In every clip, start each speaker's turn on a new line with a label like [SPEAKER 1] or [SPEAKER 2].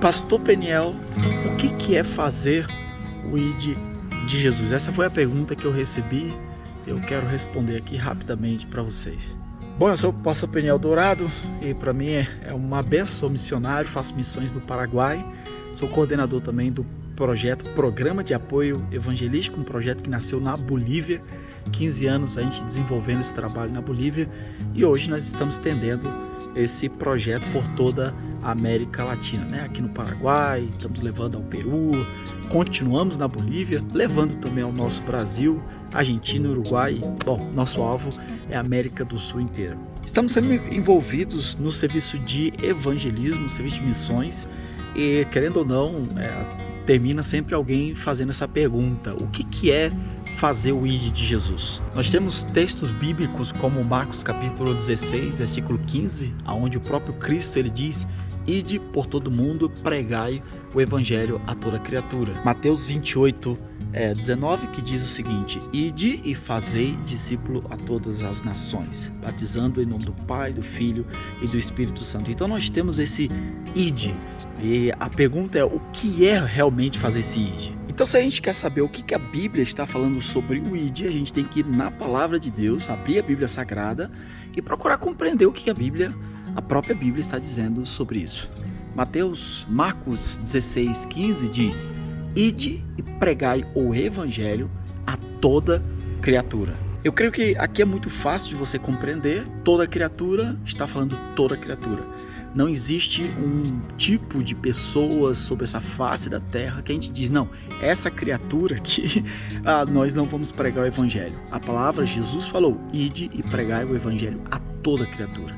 [SPEAKER 1] Pastor Peniel, o que é fazer o ID de Jesus? Essa foi a pergunta que eu recebi. Eu quero responder aqui rapidamente para vocês. Bom, eu sou o Pastor Peniel Dourado e para mim é uma benção. Sou missionário, faço missões no Paraguai. Sou coordenador também do Programa de Apoio Evangelístico, um projeto que nasceu na Bolívia. 15 anos a gente desenvolvendo esse trabalho na Bolívia e hoje nós estamos estendendo esse projeto por toda a América Latina, né? Aqui no Paraguai, estamos levando ao Peru, continuamos na Bolívia, levando também ao nosso Brasil, Argentina, Uruguai. Bom, nosso alvo é a América do Sul inteira. Estamos sendo envolvidos no serviço de evangelismo, serviço de missões e, querendo ou não, termina sempre alguém fazendo essa pergunta: o que é fazer o ID de Jesus? Nós temos textos bíblicos como Marcos capítulo 16, versículo 15, onde o próprio Cristo ele diz: ide por todo mundo, pregai o evangelho a toda criatura. Mateus 28, 19, que diz o seguinte: ide e fazei discípulo a todas as nações, batizando em nome do Pai, do Filho e do Espírito Santo. Então nós temos esse ide, e a pergunta é: o que é realmente fazer esse ide? Então, se a gente quer saber o que a Bíblia está falando sobre o ID, a gente tem que ir na Palavra de Deus, abrir a Bíblia Sagrada e procurar compreender o que a própria Bíblia está dizendo sobre isso. Marcos 16, 15 diz: ide e pregai o Evangelho a toda criatura. Eu creio que aqui é muito fácil de você compreender. Toda criatura está falando toda criatura. Não existe um tipo de pessoas sobre essa face da terra que a gente diz: não, essa criatura aqui, nós não vamos pregar o evangelho. A palavra, Jesus falou: ide e pregai o evangelho a toda criatura.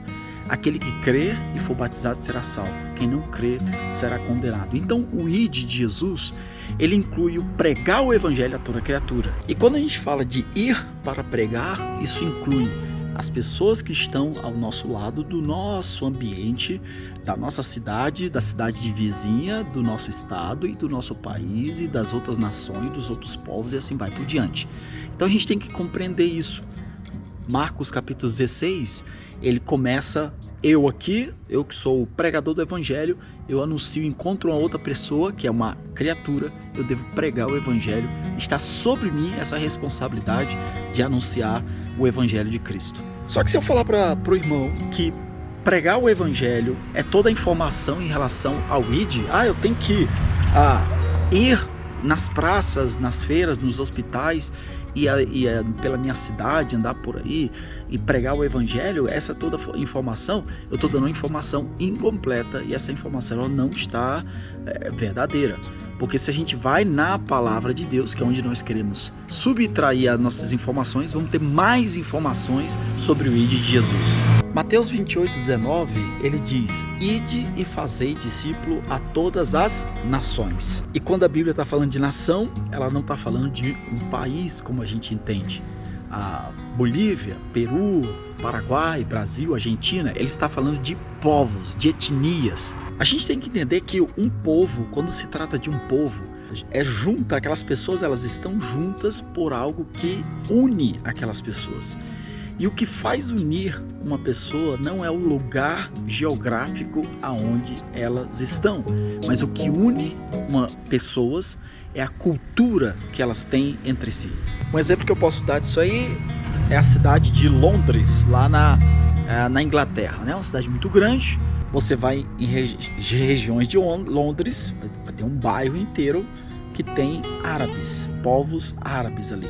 [SPEAKER 1] Aquele que crer e for batizado será salvo. Quem não crer será condenado. Então o ide de Jesus, ele inclui o pregar o evangelho a toda criatura. E quando a gente fala de ir para pregar, isso inclui as pessoas que estão ao nosso lado, do nosso ambiente, da nossa cidade, da cidade vizinha, do nosso estado e do nosso país e das outras nações, dos outros povos e assim vai por diante. Então a gente tem que compreender isso. Marcos capítulo 16, ele começa: eu aqui, eu que sou o pregador do evangelho, eu anuncio, encontro uma outra pessoa que é uma criatura, eu devo pregar o evangelho, está sobre mim essa responsabilidade de anunciar o evangelho de Cristo. Só que se eu falar para o irmão que pregar o evangelho é toda a informação em relação ao ID, eu tenho que ir nas praças, nas feiras, nos hospitais e pela minha cidade, andar por aí e pregar o evangelho, essa toda informação, eu estou dando uma informação incompleta e essa informação ela não está verdadeira. Porque se a gente vai na palavra de Deus, que é onde nós queremos subtrair as nossas informações, vamos ter mais informações sobre o ID de Jesus. Mateus 28, 19, ele diz: ide e fazei discípulo a todas as nações. E quando a Bíblia está falando de nação, ela não está falando de um país como a gente entende. A Bolívia, Peru, Paraguai, Brasil, Argentina, ele está falando de povos, de etnias. A gente tem que entender que um povo, quando se trata de um povo, aquelas pessoas, elas estão juntas por algo que une aquelas pessoas. E o que faz unir uma pessoa não é o lugar geográfico aonde elas estão, mas o que une pessoas é a cultura que elas têm entre si. Um exemplo que eu posso dar disso aí é a cidade de Londres, lá na Inglaterra, né? Uma cidade muito grande. Você vai em regiões de Londres, vai ter um bairro inteiro que tem árabes, povos árabes ali.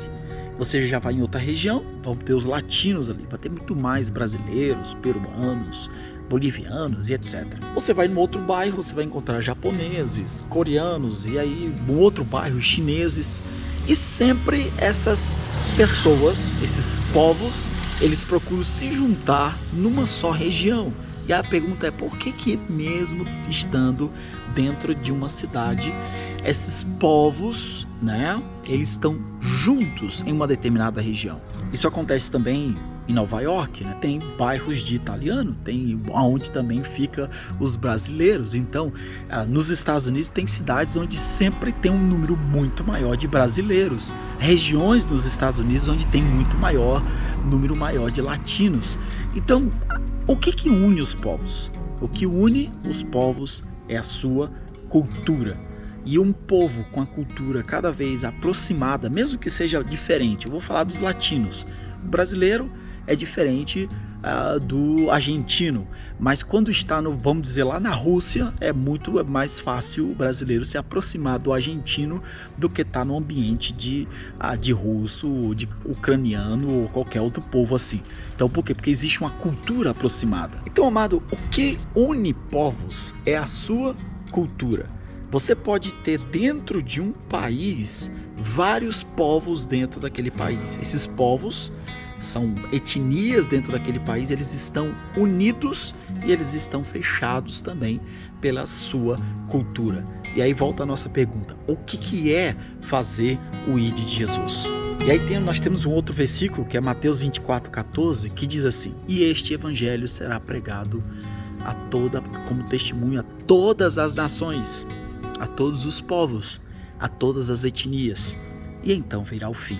[SPEAKER 1] Você já vai em outra região, vão ter os latinos ali, vai ter muito mais brasileiros, peruanos, bolivianos e etc. Você vai em outro bairro, você vai encontrar japoneses, coreanos e aí um outro bairro, chineses. E sempre essas pessoas, esses povos, eles procuram se juntar numa só região. E a pergunta é: por que mesmo estando dentro de uma cidade, esses povos, né, eles estão juntos em uma determinada região? Isso acontece também em Nova York, né? Tem bairros de italiano, tem onde também fica os brasileiros. Então, nos Estados Unidos tem cidades onde sempre tem um número muito maior de brasileiros, regiões dos Estados Unidos onde tem número maior de latinos. Então, o que une os povos? O que une os povos é a sua cultura. E um povo com a cultura cada vez aproximada, mesmo que seja diferente, eu vou falar dos latinos. O brasileiro é diferente do argentino, mas quando está vamos dizer, lá na Rússia, é muito mais fácil o brasileiro se aproximar do argentino do que estar no ambiente de russo, de ucraniano ou qualquer outro povo assim. Então por quê? Porque existe uma cultura aproximada. Então, amado, o que une povos é a sua cultura. Você pode ter dentro de um país vários povos dentro daquele país. Esses povos são etnias dentro daquele país, eles estão unidos e eles estão fechados também pela sua cultura. E aí volta a nossa pergunta: o que é fazer o ID de Jesus? E aí nós temos um outro versículo, que é Mateus 24:14, que diz assim: e este evangelho será pregado como testemunho a todas as nações, a todos os povos, a todas as etnias, e então virá o fim.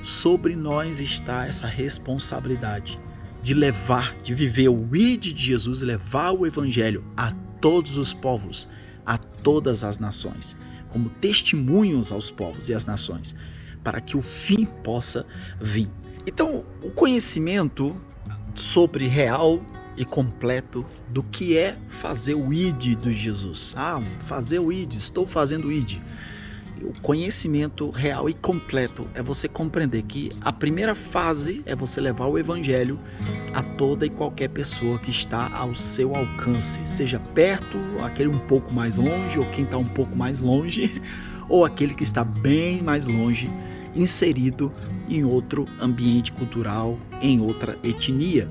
[SPEAKER 1] Sobre nós está essa responsabilidade de viver o ID de Jesus, levar o evangelho a todos os povos, a todas as nações, como testemunhos aos povos e às nações, para que o fim possa vir. Então, o conhecimento sobre real e completo do que é fazer o ID de Jesus. Fazer o ID, estou fazendo o ID. O conhecimento real e completo é você compreender que a primeira fase é você levar o evangelho a toda e qualquer pessoa que está ao seu alcance, seja perto, aquele um pouco mais longe, ou quem está um pouco mais longe, ou aquele que está bem mais longe, inserido em outro ambiente cultural, em outra etnia.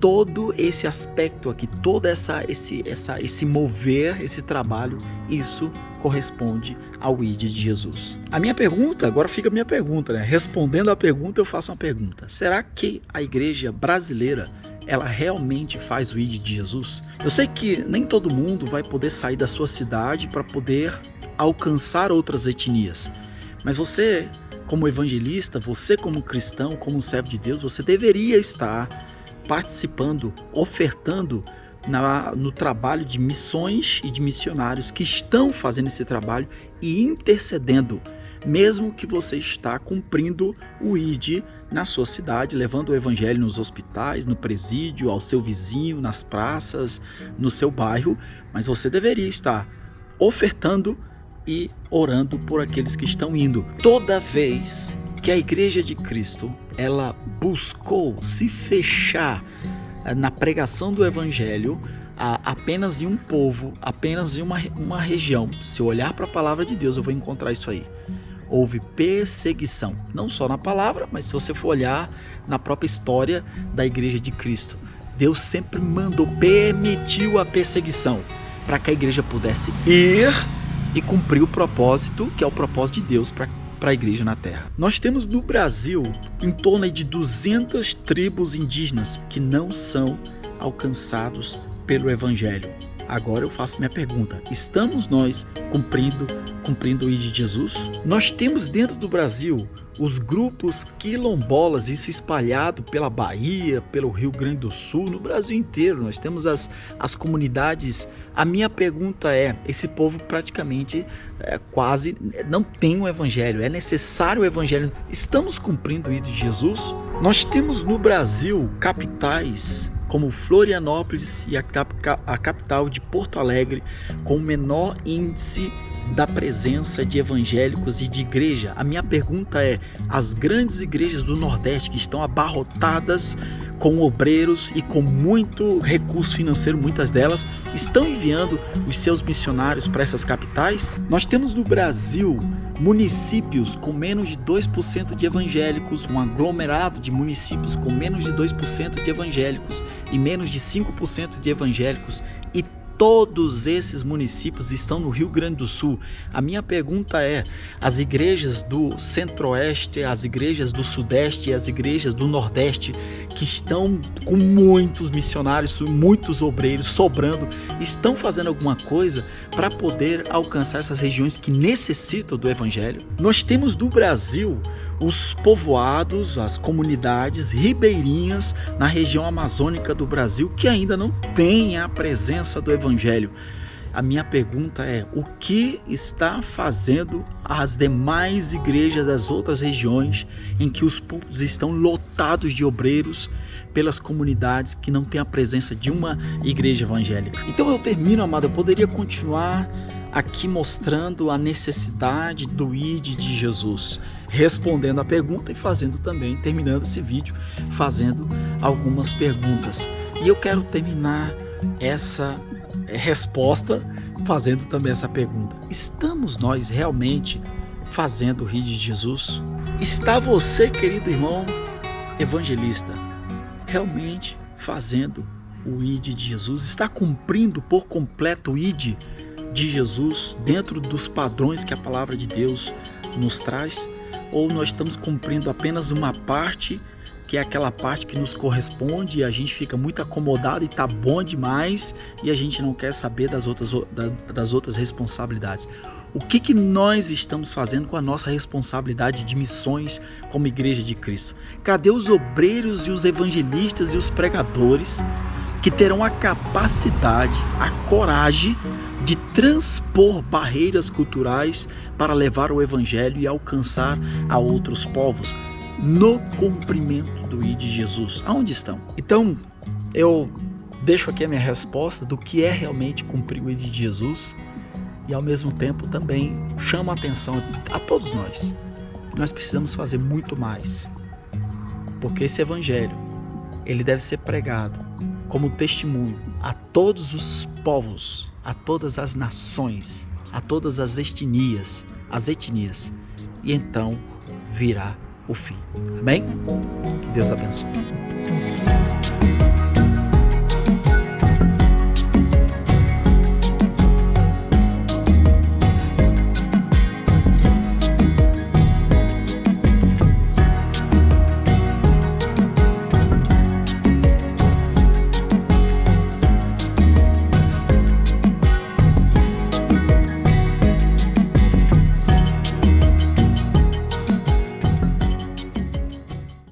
[SPEAKER 1] Todo esse aspecto aqui, todo esse mover, esse trabalho, isso corresponde ao ID de Jesus. A minha pergunta, agora fica a minha pergunta, né? Respondendo a pergunta, eu faço uma pergunta: será que a igreja brasileira, ela realmente faz o ID de Jesus? Eu sei que nem todo mundo vai poder sair da sua cidade para poder alcançar outras etnias, mas você, como evangelista, você como cristão, como servo de Deus, você deveria estar participando, ofertando no trabalho de missões e de missionários que estão fazendo esse trabalho e intercedendo, mesmo que você está cumprindo o ID na sua cidade, levando o evangelho nos hospitais, no presídio, ao seu vizinho, nas praças, no seu bairro, mas você deveria estar ofertando e orando por aqueles que estão indo. Toda vez que a Igreja de Cristo ela buscou se fechar na pregação do Evangelho apenas em um povo, apenas em uma região, se eu olhar para a palavra de Deus eu vou encontrar isso aí. Houve perseguição, não só na palavra, mas se você for olhar na própria história da Igreja de Cristo, Deus sempre permitiu a perseguição para que a igreja pudesse ir e cumprir o propósito, que é o propósito de Deus para a igreja na terra. Nós temos no Brasil em torno de 200 tribos indígenas que não são alcançados pelo evangelho. Agora eu faço minha pergunta: estamos nós cumprindo o ID de Jesus? Nós temos dentro do Brasil os grupos quilombolas, isso espalhado pela Bahia, pelo Rio Grande do Sul, no Brasil inteiro. Nós temos as comunidades. A minha pergunta é: esse povo praticamente quase não tem o evangelho. É necessário o evangelho. Estamos cumprindo o ID de Jesus? Nós temos no Brasil capitais como Florianópolis e a capital de Porto Alegre, com o menor índice da presença de evangélicos e de igreja. A minha pergunta é: as grandes igrejas do Nordeste que estão abarrotadas com obreiros e com muito recurso financeiro, muitas delas, estão enviando os seus missionários para essas capitais? Nós temos no Brasil municípios com menos de 2% de evangélicos, um aglomerado de municípios com menos de 2% de evangélicos e menos de 5% de evangélicos, e todos esses municípios estão no Rio Grande do Sul. A minha pergunta é: as igrejas do Centro-Oeste, as igrejas do Sudeste e as igrejas do Nordeste, que estão com muitos missionários, muitos obreiros sobrando, estão fazendo alguma coisa para poder alcançar essas regiões que necessitam do Evangelho? Nós temos no Brasil os povoados, as comunidades ribeirinhas na região amazônica do Brasil que ainda não têm a presença do Evangelho. A minha pergunta é: o que está fazendo as demais igrejas das outras regiões em que os púlpitos estão lotados de obreiros pelas comunidades que não têm a presença de uma igreja evangélica? Então eu termino, amado, eu poderia continuar aqui mostrando a necessidade do ID de Jesus, respondendo a pergunta e fazendo também, terminando esse vídeo, fazendo algumas perguntas. E eu quero terminar essa resposta fazendo também essa pergunta: estamos nós realmente fazendo o ID de Jesus? Está você, querido irmão evangelista, realmente fazendo o ID de Jesus? Está cumprindo por completo o ID de Jesus dentro dos padrões que a palavra de Deus nos traz? Ou nós estamos cumprindo apenas uma parte, que é aquela parte que nos corresponde, e a gente fica muito acomodado e tá bom demais, e a gente não quer saber das outras responsabilidades? O que nós estamos fazendo com a nossa responsabilidade de missões como Igreja de Cristo? Cadê os obreiros e os evangelistas e os pregadores que terão a capacidade, a coragem de transpor barreiras culturais para levar o Evangelho e alcançar a outros povos no cumprimento do ID de Jesus? Aonde estão? Então, eu deixo aqui a minha resposta do que é realmente cumprir o ID de Jesus, e ao mesmo tempo também chamo a atenção a todos nós. Nós precisamos fazer muito mais, porque esse Evangelho, ele deve ser pregado como testemunho a todos os povos, a todas as nações, a todas as etnias, e então virá o fim. Amém? Que Deus abençoe.